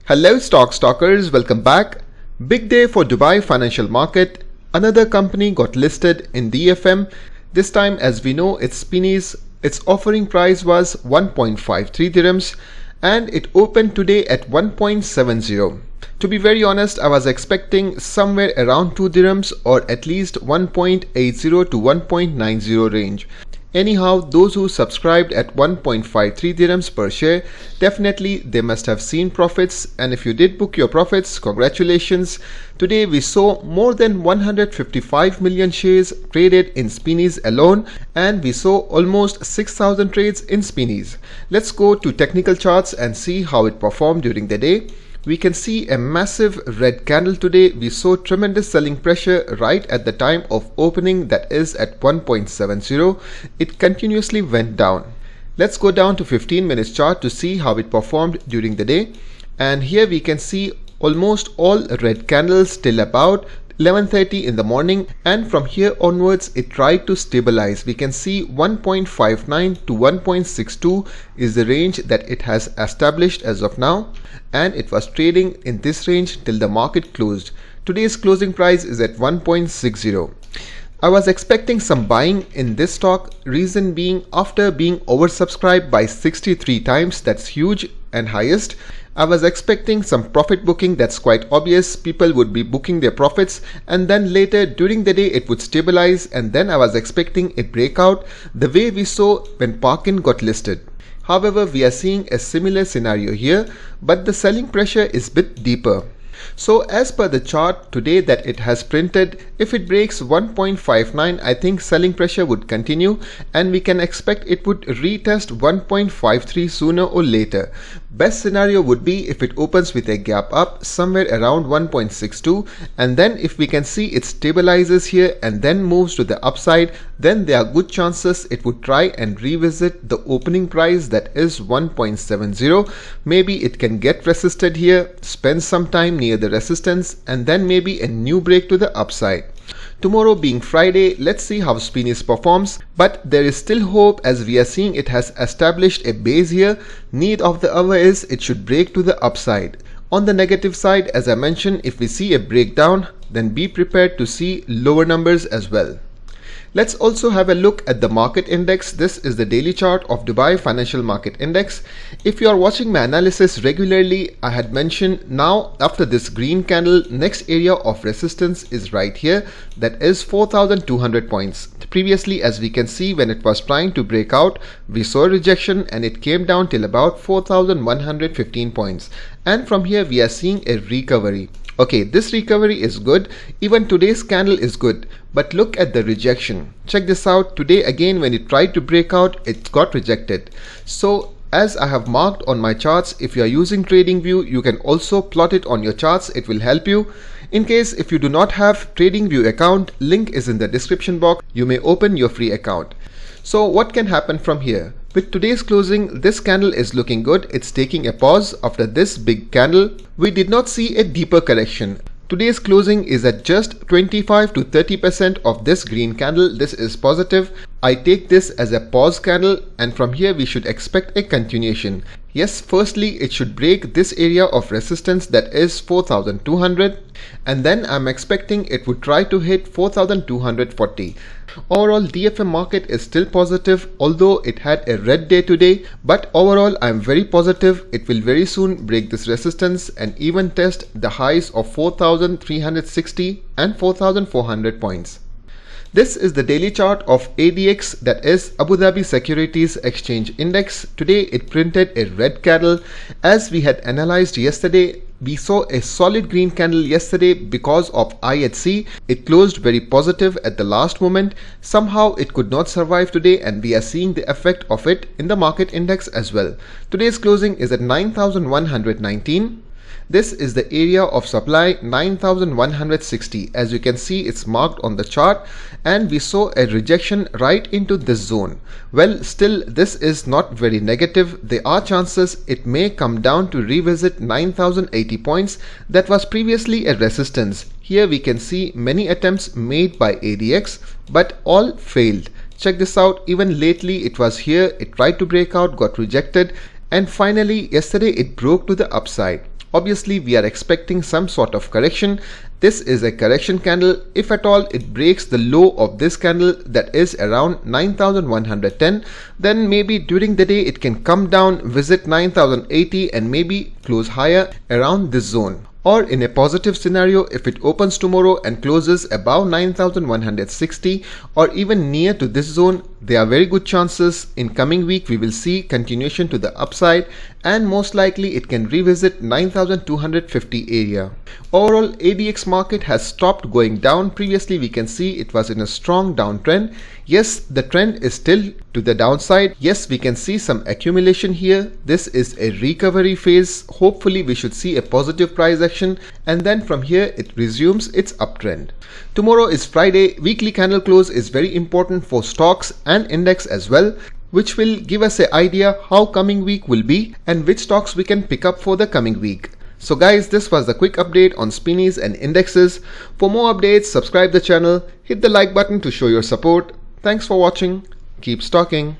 Hello stalkers, welcome back. Big day for Dubai financial market. Another company got listed in DFM. This time, as we know, it's Spinneys. Its offering price was 1.53 dirhams and it opened today at 1.70. To be very honest, I was expecting somewhere around 2 dirhams or at least 1.80 to 1.90 range. Anyhow, those who subscribed at 1.53 dirhams per share, definitely they must have seen profits, and if you did book your profits, congratulations. Today we saw more than 155 million shares traded in Spinneys alone, and we saw almost 6,000 trades in Spinneys. Let's go to technical charts and see how it performed during the day. We can see a massive red candle today. We saw tremendous selling pressure right at the time of opening, that is at 1.70. It continuously went down. Let's go down to 15 minutes chart to see how it performed during the day. And here we can see almost all red candles till about 11:30 in the morning, and from here onwards it tried to stabilize. We can see 1.59 to 1.62 is the range that it has established as of now, and it was trading in this range till the market closed. Today's closing price is at 1.60. I was expecting some buying in this stock, reason being after being oversubscribed by 63 times, that's huge and highest. I was expecting some profit booking, that's quite obvious. People would be booking their profits and then later during the day it would stabilize, and then I was expecting a breakout the way we saw when Parkin got listed. However, we are seeing a similar scenario here, but the selling pressure is a bit deeper. So as per the chart today that it has printed, if it breaks 1.59, I think selling pressure would continue and we can expect it would retest 1.53 sooner or later. Best scenario would be if it opens with a gap up somewhere around 1.62, and then if we can see it stabilizes here and then moves to the upside, then there are good chances it would try and revisit the opening price, that is 1.70. Maybe it can get resisted here, spend some time near the resistance, and then maybe a new break to the upside. Tomorrow being Friday, let's see how Spinneys performs, but there is still hope as we are seeing it has established a base here. Need of the hour is it should break to the upside. On the negative side, as I mentioned, if we see a breakdown, then be prepared to see lower numbers as well. Let's also have a look at the market index. This is the daily chart of Dubai Financial Market Index. If you are watching my analysis regularly, I had mentioned now after this green candle, next area of resistance is right here, that is 4,200 points. Previously, as we can see, when it was trying to break out, we saw a rejection and it came down till about 4,115 points. And from here we are seeing a recovery. Okay, this recovery is good. Even today's candle is good, but look at the rejection. Check this out. Today again when it tried to break out, it got rejected. So as I have marked on my charts, if you are using TradingView, you can also plot it on your charts. It will help you. In case if you do not have TradingView account, link is in the description box. You may open your free account. So what can happen from here? With today's closing, this candle is looking good. It's taking a pause after this big candle. We did not see a deeper correction. Today's closing is at just 25 to 30% of this green candle. This is positive. I take this as a pause candle, and from here we should expect a continuation. Yes, firstly it should break this area of resistance, that is 4,200, and then I'm expecting it would try to hit 4,240. Overall, DFM market is still positive, although it had a red day today, but overall I'm very positive it will very soon break this resistance and even test the highs of 4,360 and 4,400 points. This is the daily chart of ADX, that is Abu Dhabi Securities Exchange Index. Today it printed a red candle. As we had analyzed yesterday, we saw a solid green candle yesterday because of IHC. It closed very positive at the last moment. Somehow it could not survive today, and we are seeing the effect of it in the market index as well. Today's closing is at 9,119. This is the area of supply, 9,160. As you can see, it's marked on the chart, and we saw a rejection right into this zone. Well, still this is not very negative. There are chances it may come down to revisit 9,080 points. That was previously a resistance. Here we can see many attempts made by ADX, but all failed. Check this out. Even lately it was here, it tried to break out, got rejected, and finally yesterday it broke to the upside. Obviously, we are expecting some sort of correction. This is a correction candle. If at all it breaks the low of this candle, that is around 9,110, then maybe during the day it can come down, visit 9,080 and maybe close higher around this zone. Or in a positive scenario, if it opens tomorrow and closes above 9,160 or even near to this zone, there are very good chances in coming week we will see continuation to the upside, and most likely it can revisit 9,250 area. Overall, ADX market has stopped going down. Previously we can see it was in a strong downtrend. Yes, the trend is still to the downside. Yes, we can see some accumulation here. This is a recovery phase. Hopefully we should see a positive price action, and then from here it resumes its uptrend. Tomorrow is Friday. Weekly candle close is very important for stocks and index as well, which will give us an idea how coming week will be and which stocks we can pick up for the coming week. So guys, this was the quick update on Spinneys and indexes. For more updates, subscribe the channel, hit the like button to show your support. Thanks for watching. Keep stocking.